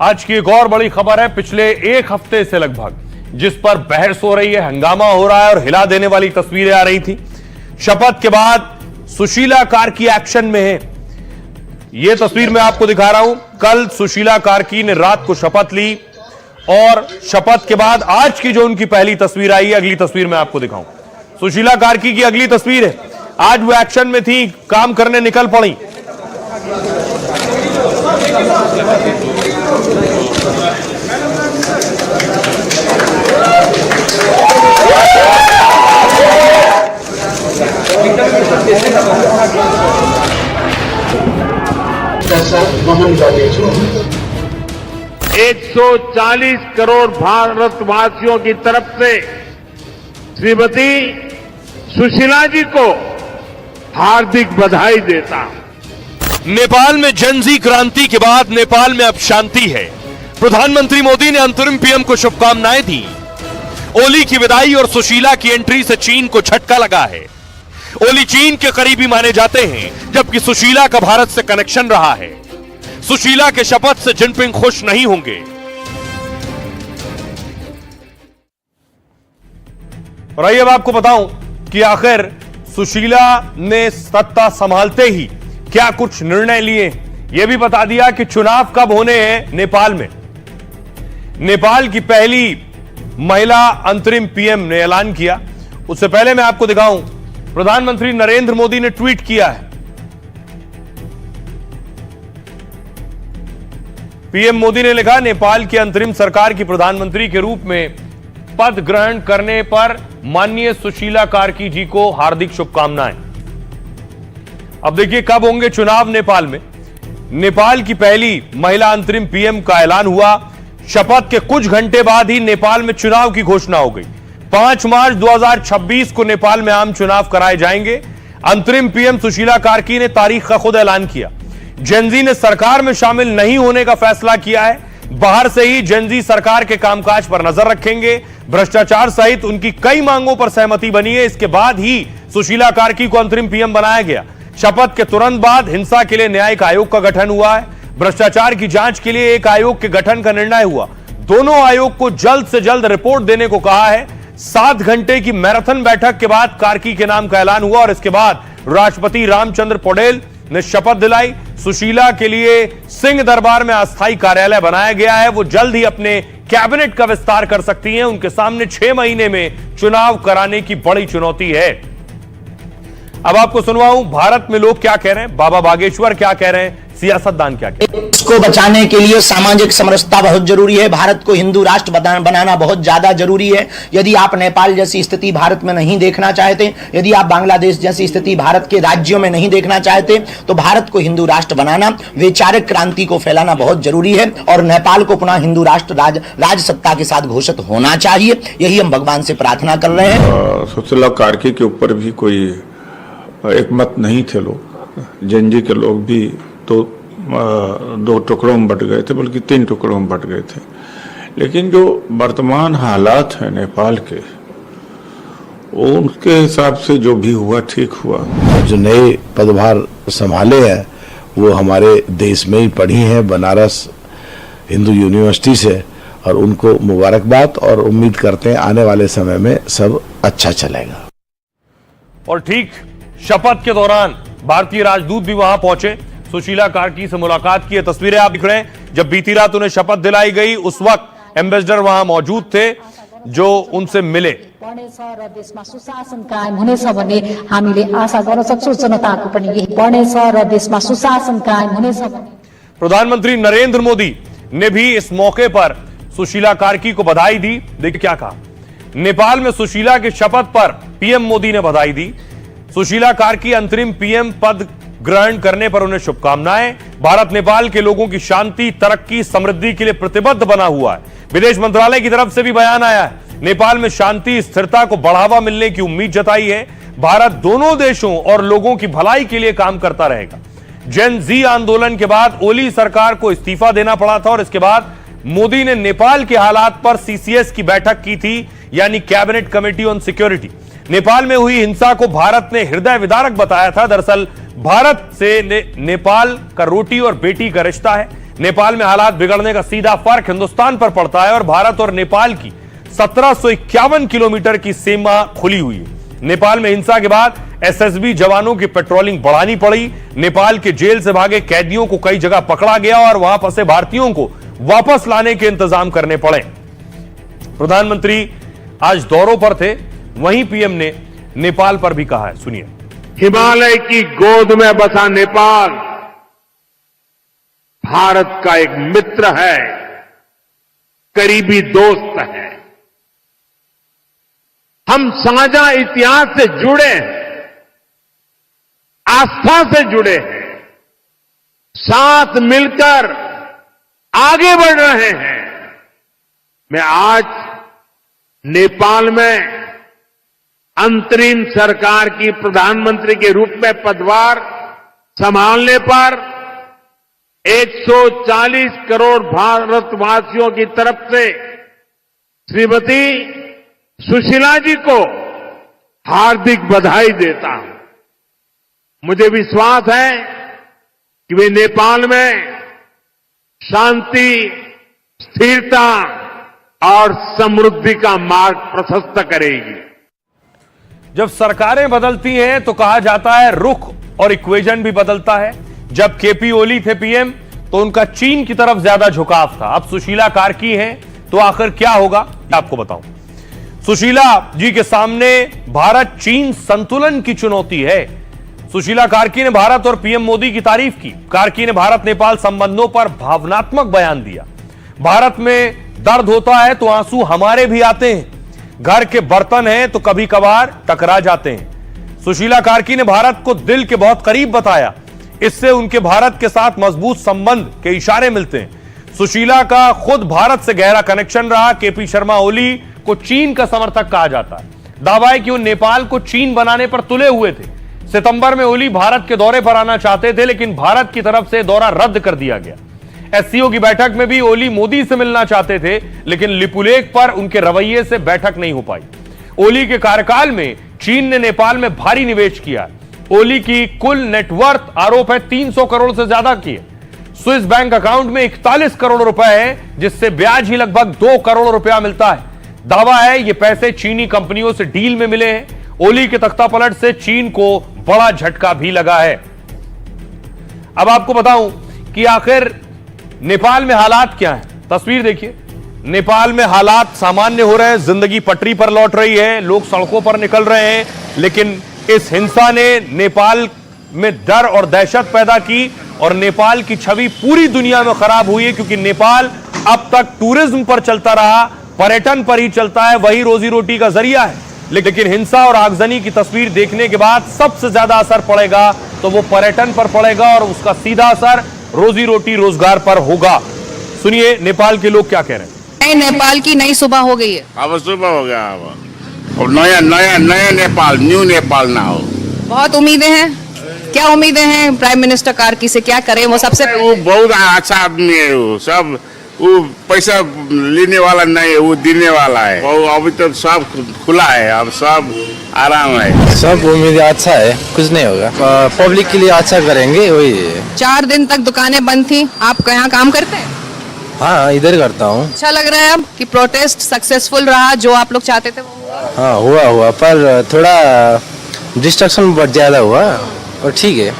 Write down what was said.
आज की एक और बड़ी खबर है, पिछले एक हफ्ते से लगभग जिस पर बहस हो रही है, हंगामा हो रहा है और हिला देने वाली तस्वीरें आ रही थी। शपथ के बाद सुशीला कार्की एक्शन में है। यह तस्वीर मैं आपको दिखा रहा हूं। कल सुशीला कार्की ने रात को शपथ ली और शपथ के बाद आज की जो उनकी पहली तस्वीर आई है, अगली तस्वीर मैं आपको दिखाऊं। सुशीला कार्की की अगली तस्वीर है। आज वो एक्शन में थी, काम करने निकल पड़ी। मोहन 140 करोड़ भारतवासियों की तरफ से श्रीमती सुशीला जी को हार्दिक बधाई देता हूं। नेपाल में जनजी क्रांति के बाद नेपाल में अब शांति है। प्रधानमंत्री मोदी ने अंतरिम पीएम को शुभकामनाएं दी। ओली की विदाई और सुशीला की एंट्री से चीन को झटका लगा है। ओली चीन के करीबी माने जाते हैं, जबकि सुशीला का भारत से कनेक्शन रहा है। सुशीला के शपथ से जिनपिंग खुश नहीं होंगे। और आइए अब आपको बताऊं कि आखिर सुशीला ने सत्ता संभालते ही क्या कुछ निर्णय लिए। यह भी बता दिया कि चुनाव कब होने हैं नेपाल में। नेपाल की पहली महिला अंतरिम पीएम ने ऐलान किया। उससे पहले मैं आपको दिखाऊं, प्रधानमंत्री नरेंद्र मोदी ने ट्वीट किया है। पीएम मोदी ने लिखा, नेपाल की अंतरिम सरकार की प्रधानमंत्री के रूप में पद ग्रहण करने पर माननीय सुशीला कार्की जी को हार्दिक शुभकामनाएं। अब देखिए कब होंगे चुनाव नेपाल में। नेपाल की पहली महिला अंतरिम पीएम का ऐलान हुआ। शपथ के कुछ घंटे बाद ही नेपाल में चुनाव की घोषणा हो गई। 5 मार्च 2026 को नेपाल में आम चुनाव कराए जाएंगे। अंतरिम पीएम सुशीला कार्की ने तारीख का खुद ऐलान किया। जेनजी ने सरकार में शामिल नहीं होने का फैसला किया है। बाहर से ही जेनजी सरकार के कामकाज पर नजर रखेंगे। भ्रष्टाचार सहित उनकी कई मांगों पर सहमति बनी है। इसके बाद ही सुशीला कार्की को अंतरिम पीएम बनाया गया। शपथ के तुरंत बाद हिंसा के लिए न्यायिक आयोग का गठन हुआ है। भ्रष्टाचार की जांच के लिए एक आयोग के गठन का निर्णय हुआ। दोनों आयोग को जल्द से जल्द रिपोर्ट देने को कहा है। 7 घंटे की मैराथन बैठक के बाद कार्की के नाम का ऐलान हुआ और इसके बाद राष्ट्रपति रामचंद्र पौडेल ने शपथ दिलाई। सुशीला के लिए सिंह दरबार में अस्थायी कार्यालय बनाया गया है। वो जल्द ही अपने कैबिनेट का विस्तार कर सकती हैं। उनके सामने 6 महीने में चुनाव कराने की बड़ी चुनौती है। अब आपको सुनवाऊं भारत में लोग क्या कह रहे हैं, बाबा बागेश्वर क्या कह रहे हैं, सियासतदान क्या कह रहे हैं। इसको बचाने के लिए सामाजिक समरसता बहुत जरूरी है। भारत को हिंदू राष्ट्र बनाना बहुत ज्यादा जरूरी है। यदि आप नेपाल जैसी स्थिति भारत में नहीं देखना चाहते, यदि आप बांग्लादेश जैसी स्थिति भारत के राज्यों में नहीं देखना चाहते, तो भारत को हिंदू राष्ट्र बनाना, वैचारिक क्रांति को फैलाना बहुत जरूरी है और नेपाल को पुनः हिंदू राष्ट्र राज सत्ता के साथ घोषित होना चाहिए। यही हम भगवान से प्रार्थना कर रहे हैं। सुशीला कार्की के ऊपर भी कोई एक मत नहीं थे। लोग जेनजी के लोग भी तो 2 टुकड़ों में बट गए थे, बल्कि 3 टुकड़ों में बट गए थे। लेकिन जो वर्तमान हालात हैं नेपाल के, उनके हिसाब से जो भी हुआ ठीक हुआ। जो नए पदभार संभाले हैं वो हमारे देश में ही पढ़ी हैं, बनारस हिंदू यूनिवर्सिटी से, और उनको मुबारकबाद और उम्मीद करते हैं आने वाले समय में सब अच्छा चलेगा। और ठीक शपथ के दौरान भारतीय राजदूत भी वहां पहुंचे। सुशीला कार्की से मुलाकात की तस्वीरें आप दिख रहे हैं। जब बीती रात उन्हें शपथ दिलाई गई, उस वक्त एम्बेसडर वहां मौजूद थे जो उनसे मिले। देशमा सुशासन कायम हुनेछ भन्ने हामीले आशा गर्न सक्छौं। जनताको पनि यही बढ्नेछ र देशमा सुशासन कायम हुनेछ। प्रधानमंत्री नरेंद्र मोदी ने भी इस मौके पर सुशीला कार्की को बधाई दी। देखिए क्या कहा। नेपाल में सुशीला के शपथ पर पीएम मोदी ने बधाई दी। सुशीला कार्की अंतरिम पीएम पद ग्रहण करने पर उन्हें शुभकामनाएं। भारत नेपाल के लोगों की शांति, तरक्की, समृद्धि के लिए प्रतिबद्ध बना हुआ है। विदेश मंत्रालय की तरफ से भी बयान आया है। नेपाल में शांति, स्थिरता को बढ़ावा मिलने की उम्मीद जताई है। भारत दोनों देशों और लोगों की भलाई के लिए काम करता रहेगा। जेन जी आंदोलन के बाद ओली सरकार को इस्तीफा देना पड़ा था और इसके बाद मोदी ने नेपाल के हालात पर सीसीएस की बैठक की थी, यानी cabinet committee on security. Nepal में हुई हिंसा को भारत ने हृदय विदारक बताया था। दरअसल भारत से नेपाल का रोटी और बेटी का रिश्ता है। नेपाल में हालात बिगड़ने का सीधा फर्क हिंदुस्तान पर पड़ता है और भारत और नेपाल की 1751 किलोमीटर की सीमा खुली हुई है। नेपाल में हिंसा के बाद एसएसबी जवानों की पेट्रोलिंग बढ़ानी पड़ी। नेपाल के जेल से भागे कैदियों को कई जगह पकड़ा गया और वहां फंसे भारतीयों को वापस लाने के इंतजाम करने पड़े। प्रधानमंत्री आज दौरों पर थे, वहीं पीएम ने नेपाल पर भी कहा है, सुनिए। हिमालय की गोद में बसा नेपाल भारत का एक मित्र है, करीबी दोस्त है। हम साझा इतिहास से जुड़े हैं, आस्था से जुड़े हैं, साथ मिलकर आगे बढ़ रहे हैं। मैं आज नेपाल में अंतरिम सरकार की प्रधानमंत्री के रूप में पदभार संभालने पर 140 करोड़ भारतवासियों की तरफ से श्रीमती सुशीला जी को हार्दिक बधाई देता हूं। मुझे विश्वास है कि वे नेपाल में शांति, स्थिरता और समृद्धि का मार्ग प्रशस्त करेगी। जब सरकारें बदलती हैं तो कहा जाता है रुख और इक्वेशन भी बदलता है। जब केपी ओली थे पीएम तो उनका चीन की तरफ ज्यादा झुकाव था। अब सुशीला कार्की हैं तो आखिर क्या होगा आपको बताऊं। सुशीला जी के सामने भारत चीन संतुलन की चुनौती है। सुशीला कार्की ने भारत और पीएम मोदी की तारीफ की। कार्की ने भारत नेपाल संबंधों पर भावनात्मक बयान दिया। भारत में दर्द होता है तो आंसू हमारे भी आते हैं, घर के बर्तन हैं तो कभी कभार टकरा जाते हैं। सुशीला कार्की ने भारत को दिल के बहुत करीब बताया, इससे उनके भारत के साथ मजबूत संबंध के इशारे मिलते हैं। सुशीला का खुद भारत से गहरा कनेक्शन रहा। केपी शर्मा ओली को चीन का समर्थक कहा जाता है। दावा है कि वो नेपाल को चीन बनाने पर तुले हुए थे। सितंबर में ओली भारत के दौरे पर आना चाहते थे, लेकिन भारत की तरफ से दौरा रद्द कर दिया गया। एससीओ की बैठक में भी ओली मोदी से मिलना चाहते थे, लेकिन लिपुलेख पर उनके रवैये से बैठक नहीं हो पाई। ओली के कार्यकाल में चीन ने नेपाल में भारी निवेश किया। ओली की कुल नेटवर्थ आरोप है 300 करोड़ से ज्यादा की है। स्विस बैंक अकाउंट में 41 करोड़ रुपए है, जिससे ब्याज ही लगभग 2 करोड़ रुपया मिलता है। दावा है ये पैसे चीनी कंपनियों से डील में मिले हैं। ओली के तख्तापलट से चीन को बड़ा झटका भी लगा है। अब आपको बताऊं कि आखिर नेपाल में हालात क्या हैं। तस्वीर देखिए, नेपाल में हालात सामान्य हो रहे हैं, जिंदगी पटरी पर लौट रही है, लोग सड़कों पर निकल रहे हैं, लेकिन इस हिंसा ने नेपाल में डर और दहशत पैदा की और नेपाल की छवि पूरी दुनिया में खराब हुई है, क्योंकि नेपाल अब तक टूरिज्म पर चलता रहा, पर्यटन पर ही चलता है, वही रोजी रोटी का जरिया है। लेकिन हिंसा और आगजनी की तस्वीर देखने के बाद सबसे ज्यादा असर पड़ेगा तो वो पर्यटन पर पड़ेगा और उसका सीधा असर रोजी रोटी रोजगार पर होगा। सुनिए नेपाल के लोग क्या कह रहे हैं। नेपाल की नई सुबह हो गई है। अब सुबह हो गया, अब और नया नया नया नेपाल, न्यू नेपाल ना हो। बहुत उम्मीदें हैं, क्या उम्मीदें हैं प्राइम मिनिस्टर कार्की से, क्या करें वो? सबसे वो बहुत अच्छा आदमी है, वो सब वो पैसा लेने वाला नहीं है, वो देने वाला है। वो अभी तो सब खुला है, अब सब आराम है। सब उम्मीद अच्छा है, कुछ नहीं होगा, पब्लिक के लिए अच्छा करेंगे वही। 4 दिन तक दुकानें बंद थी, आप यहाँ काम करते हैं? हाँ, इधर करता हूँ। अच्छा लग रहा है अब कि प्रोटेस्ट सक्सेसफुल रहा, जो आप लोग चाहते थे वो हुआ? हाँ हुआ पर थोड़ा डिस्ट्रक्शन बहुत ज्यादा हुआ, और ठीक है।